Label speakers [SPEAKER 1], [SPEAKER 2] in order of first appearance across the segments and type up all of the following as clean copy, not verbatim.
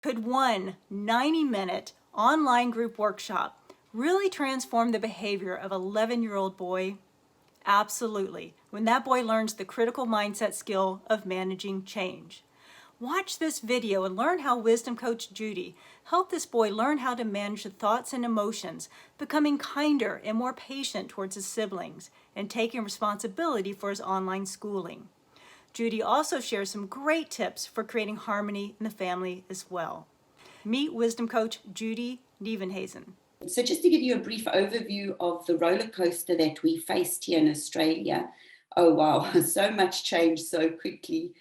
[SPEAKER 1] Could one 90-minute online group workshop really transform the behavior of an 11-year-old boy? Absolutely, when that boy learns the critical mindset skill of managing change. Watch this video and learn how wisdom coach Judy helped this boy learn how to manage the thoughts and emotions, becoming kinder and more patient towards his siblings, and taking responsibility for his online schooling. Judy also shares some great tips for creating harmony in the family as well. Meet wisdom coach Judy Nieuwenhuizen.
[SPEAKER 2] So just to give you a brief overview of the roller coaster that we faced here in Australia. Oh, wow, so much change so quickly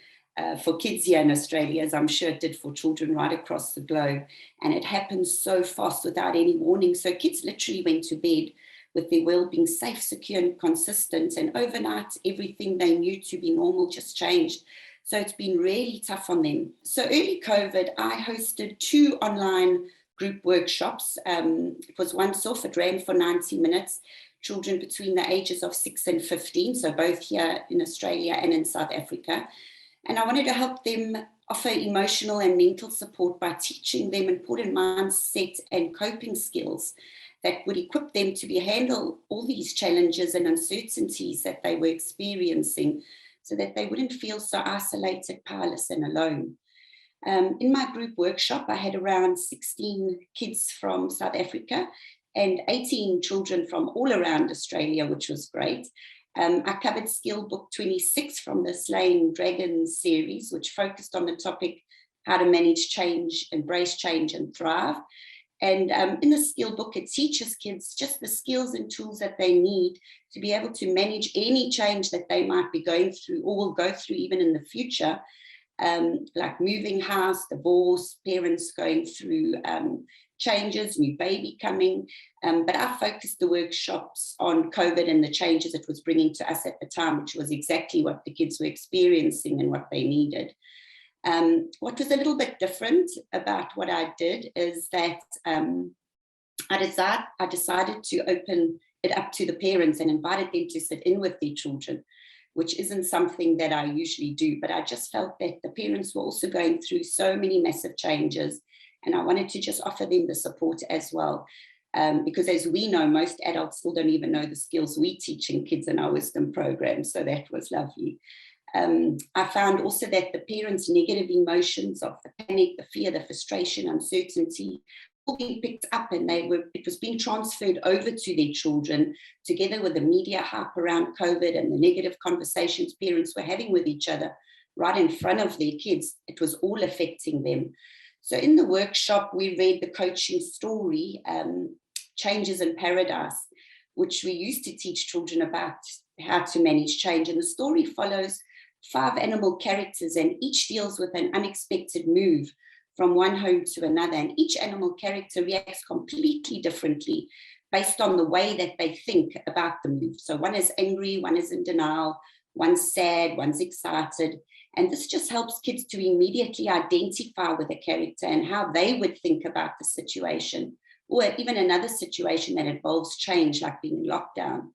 [SPEAKER 2] for kids here in Australia, as I'm sure it did for children right across the globe. And it happened so fast without any warning. So kids literally went to bed with their world being safe, secure, and consistent. And overnight, everything they knew to be normal just changed. So it's been really tough on them. So early COVID, I hosted 2 online group workshops. It was once off, it ran for 90 minutes, children between the ages of 6 and 15, so both here in Australia and in South Africa. And I wanted to help them offer emotional and mental support by teaching them important mindset and coping skills that would equip them to handle all these challenges and uncertainties that they were experiencing, so that they wouldn't feel so isolated, powerless, and alone. In my group workshop, I had around 16 kids from South Africa and 18 children from all around Australia, which was great. I covered skill book 26 from the Slaying Dragons series, which focused on the topic, how to manage change, embrace change, and thrive. And in the skill book, it teaches kids just the skills and tools that they need to be able to manage any change that they might be going through or will go through even in the future. Like moving house, divorce, parents going through changes, new baby coming. But I focused the workshops on COVID and the changes it was bringing to us at the time, which was exactly what the kids were experiencing and what they needed. What was a little bit different about what I did is that I decided to open it up to the parents and invited them to sit in with their children, which isn't something that I usually do, but I just felt that the parents were also going through so many massive changes, and I wanted to just offer them the support as well. Because as we know, most adults still don't even know the skills we teach in kids in our wisdom program, so that was lovely. I found also that the parents' negative emotions of the panic, the fear, the frustration, uncertainty, all being picked up, and it was being transferred over to their children, together with the media hype around COVID and the negative conversations parents were having with each other right in front of their kids. It was all affecting them. So in the workshop, we read the coaching story, Changes in Paradise, which we used to teach children about how to manage change. And the story follows 5 animal characters, and each deals with an unexpected move from one home to another, and each animal character reacts completely differently based on the way that they think about the move. So one is angry, one is in denial, one's sad, one's excited, and this just helps kids to immediately identify with a character and how they would think about the situation, or even another situation that involves change, like being in lockdown.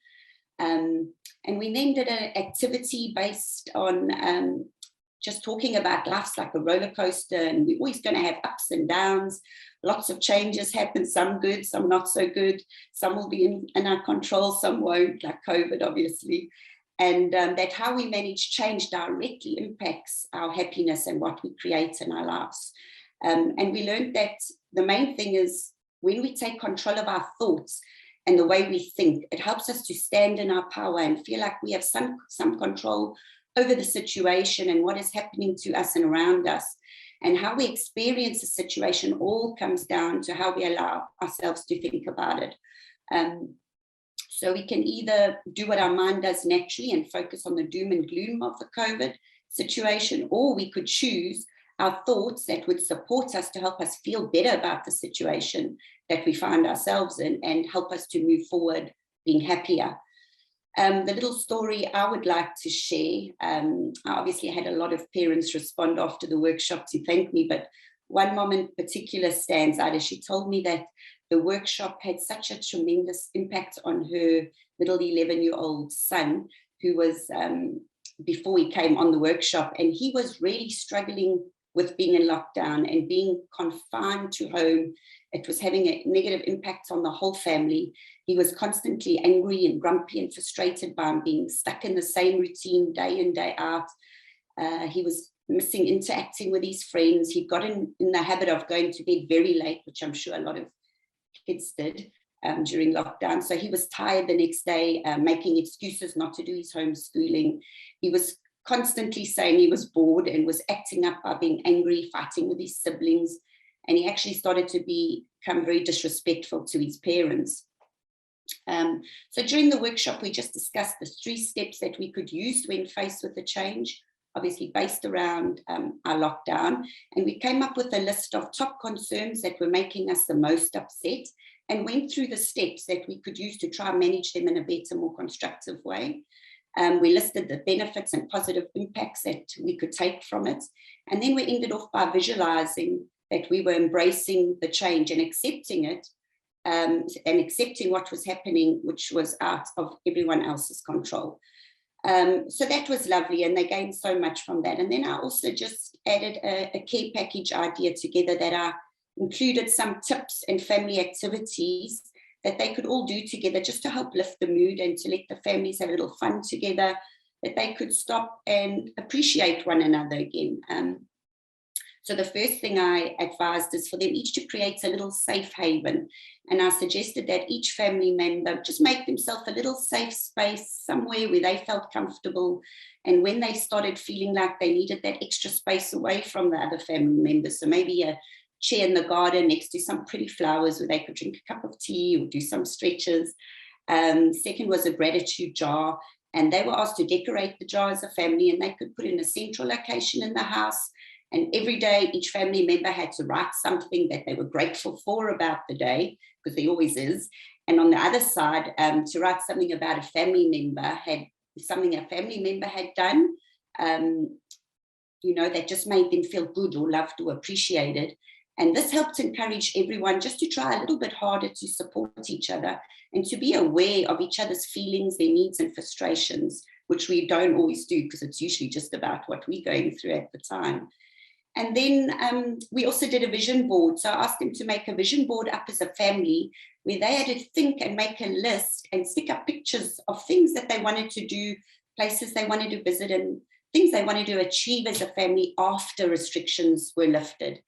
[SPEAKER 2] And we then did an activity based on just talking about life's like a roller coaster, and we're always going to have ups and downs. Lots of changes happen, some good, some not so good. Some will be in our control, some won't, like COVID, obviously. And that how we manage change directly impacts our happiness and what we create in our lives. And we learned that the main thing is when we take control of our thoughts and the way we think, it helps us to stand in our power and feel like we have some control over the situation and what is happening to us and around us. And how we experience the situation all comes down to how we allow ourselves to think about it. So we can either do what our mind does naturally and focus on the doom and gloom of the COVID situation, or we could choose our thoughts that would support us to help us feel better about the situation that we find ourselves in and help us to move forward being happier. The little story I would like to share, I obviously had a lot of parents respond after the workshop to thank me, but one mom in particular stands out as she told me that the workshop had such a tremendous impact on her little 11-year-old son, who was, before he came on the workshop, and he was really struggling with being in lockdown and being confined to home. It was having a negative impact on the whole family. He was constantly angry and grumpy and frustrated by being stuck in the same routine day in, day out. He was missing interacting with his friends. He got in the habit of going to bed very late, which I'm sure a lot of kids did during lockdown. So he was tired the next day, making excuses not to do his homeschooling. He was constantly saying he was bored and was acting up by being angry, fighting with his siblings. And he actually started to become very disrespectful to his parents. So during the workshop, we just discussed the 3 steps that we could use when faced with the change, obviously based around our lockdown. And we came up with a list of top concerns that were making us the most upset, and went through the steps that we could use to try and manage them in a better, more constructive way. We listed the benefits and positive impacts that we could take from it. And then we ended off by visualizing that we were embracing the change and accepting it, and accepting what was happening, which was out of everyone else's control. So that was lovely, and they gained so much from that. And then I also just added a care package idea together that I included some tips and family activities that they could all do together just to help lift the mood and to let the families have a little fun together, that they could stop and appreciate one another again. So the first thing I advised is for them each to create a little safe haven. And I suggested that each family member just make themselves a little safe space somewhere where they felt comfortable. And when they started feeling like they needed that extra space away from the other family members, so maybe a chair in the garden next to some pretty flowers where they could drink a cup of tea or do some stretches. Second was a gratitude jar. And they were asked to decorate the jar as a family, and they could put in a central location in the house. And every day, each family member had to write something that they were grateful for about the day, because there always is. And on the other side, to write something about a family member had done, that just made them feel good or loved or appreciated. And this helped encourage everyone just to try a little bit harder to support each other and to be aware of each other's feelings, their needs and frustrations, which we don't always do because it's usually just about what we're going through at the time. And then we also did a vision board. So I asked them to make a vision board up as a family where they had to think and make a list and stick up pictures of things that they wanted to do, places they wanted to visit, and things they wanted to achieve as a family after restrictions were lifted.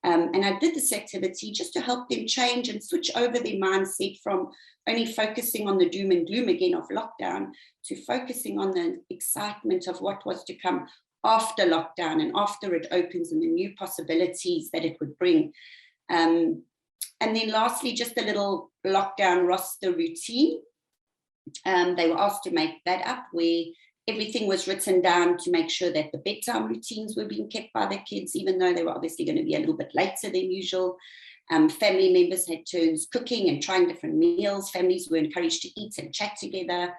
[SPEAKER 2] And I did this activity just to help them change and switch over their mindset from only focusing on the doom and gloom again of lockdown to focusing on the excitement of what was to come after lockdown and after it opens and the new possibilities that it would bring. And then lastly, just a little lockdown roster routine. They were asked to make that up where everything was written down to make sure that the bedtime routines were being kept by the kids, even though they were obviously going to be a little bit later than usual. Family members had turns cooking and trying different meals. Families were encouraged to eat and chat together.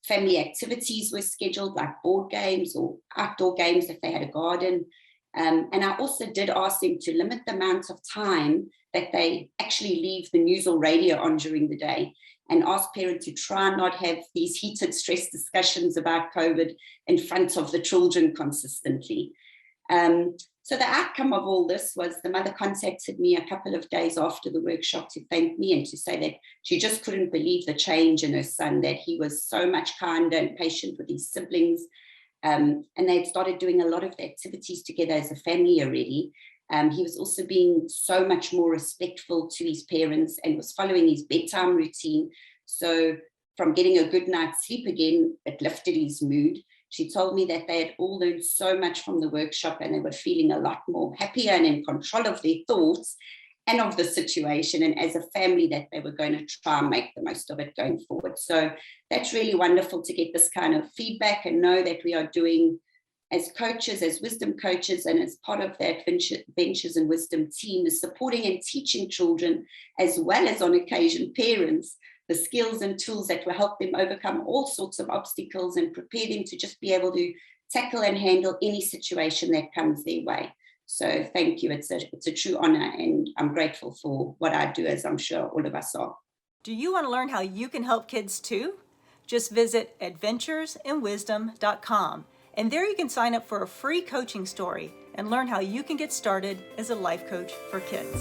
[SPEAKER 2] Family activities were scheduled, like board games or outdoor games if they had a garden. And I also did ask them to limit the amount of time that they actually leave the news or radio on during the day, and ask parents to try not have these heated stress discussions about COVID in front of the children consistently. So the outcome of all this was the mother contacted me a couple of days after the workshop to thank me and to say that she just couldn't believe the change in her son, that he was so much kinder and patient with his siblings. And they had started doing a lot of the activities together as a family already. He was also being so much more respectful to his parents and was following his bedtime routine. So from getting a good night's sleep again, it lifted his mood. She told me that they had all learned so much from the workshop and they were feeling a lot more happier and in control of their thoughts and of the situation, and as a family that they were going to try and make the most of it going forward. So that's really wonderful to get this kind of feedback and know that we are doing, as coaches, as wisdom coaches, and as part of that Ventures and Wisdom team, is supporting and teaching children, as well as on occasion parents, the skills and tools that will help them overcome all sorts of obstacles and prepare them to just be able to tackle and handle any situation that comes their way. So thank you. It's a true honor, and I'm grateful for what I do, as I'm sure all of us are.
[SPEAKER 1] Do you want to learn how you can help kids too? Just visit adventuresinwisdom.com, and there you can sign up for a free coaching story and learn how you can get started as a life coach for kids.